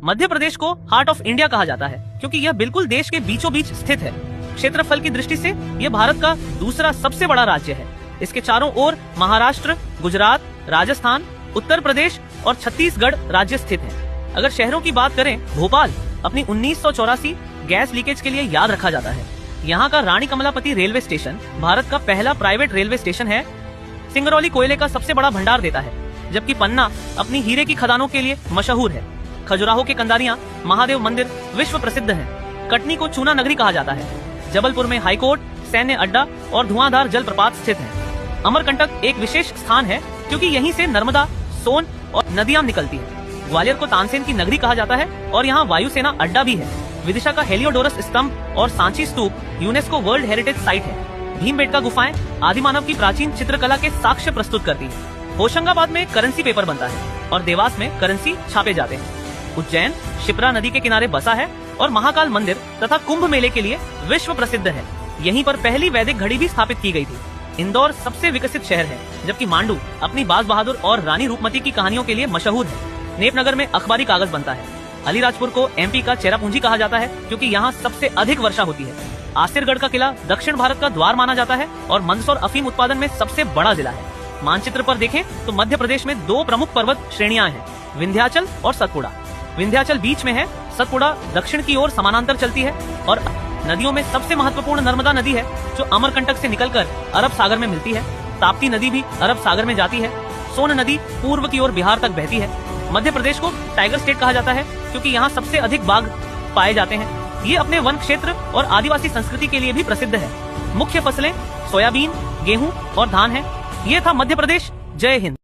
मध्य प्रदेश को heart of India कहा जाता है क्योंकि यह बिल्कुल देश के बीचों बीच स्थित है। क्षेत्रफल की दृष्टि से यह भारत का दूसरा सबसे बड़ा राज्य है। इसके चारों ओर महाराष्ट्र, गुजरात, राजस्थान, उत्तर प्रदेश और छत्तीसगढ़ राज्य स्थित हैं। अगर शहरों की बात करें, भोपाल अपनी 1984 गैस लीकेज के लिए याद रखा जाता है। यहाँ का रानी कमलापति रेलवे स्टेशन भारत का पहला प्राइवेट रेलवे स्टेशन है। सिंगरौली कोयले का सबसे बड़ा भंडार देता है, जबकि पन्ना अपनी हीरे की खदानों के लिए मशहूर है। खजुराहो के कंदारिया महादेव मंदिर विश्व प्रसिद्ध है। कटनी को चूना नगरी कहा जाता है। जबलपुर में हाईकोर्ट, सैन्य अड्डा और धुआंधार जलप्रपात स्थित है। अमरकंटक एक विशेष स्थान है क्योंकि यहीं से नर्मदा, सोन और नदियां निकलती है। ग्वालियर को तानसेन की नगरी कहा जाता है और यहाँ वायुसेना अड्डा भी है। विदिशा का हेलियोडोरस स्तंभ और सांची स्तूप यूनेस्को वर्ल्ड हेरिटेज साइट है। भीमबेटका गुफाएं आदिमानव की प्राचीन चित्रकला के साक्ष्य प्रस्तुत करती है। होशंगाबाद में करेंसी पेपर बनता है और देवास में करेंसी छापे जाते हैं। उज्जैन शिप्रा नदी के किनारे बसा है और महाकाल मंदिर तथा कुंभ मेले के लिए विश्व प्रसिद्ध है। यहीं पर पहली वैदिक घड़ी भी स्थापित की गई थी। इंदौर सबसे विकसित शहर है, जबकि मांडू अपनी बाज बहादुर और रानी रूपमती की कहानियों के लिए मशहूर है। नेपनगर में अखबारी कागज बनता है। अलीराजपुर को एमपी का चेरापूंजी कहा जाता है क्योंकि यहाँ सबसे अधिक वर्षा होती है। आसिरगढ़ का किला दक्षिण भारत का द्वार माना जाता है और मंदसौर अफीम उत्पादन में सबसे बड़ा जिला है। मानचित्र पर देखें तो मध्य प्रदेश में दो प्रमुख पर्वत श्रेणियां हैं, विंध्याचल और सतपुड़ा। विंध्याचल बीच में है, सतपुड़ा दक्षिण की ओर समानांतर चलती है। और नदियों में सबसे महत्वपूर्ण नर्मदा नदी है जो अमरकंटक से निकलकर अरब सागर में मिलती है। ताप्ती नदी भी अरब सागर में जाती है। सोन नदी पूर्व की ओर बिहार तक बहती है। मध्य प्रदेश को टाइगर स्टेट कहा जाता है क्योंकि यहाँ सबसे अधिक बाघ पाए जाते हैं। ये अपने वन क्षेत्र और आदिवासी संस्कृति के लिए भी प्रसिद्ध है। मुख्य फसलें सोयाबीन, गेहूं और धान है। ये था मध्य प्रदेश। जय हिंद।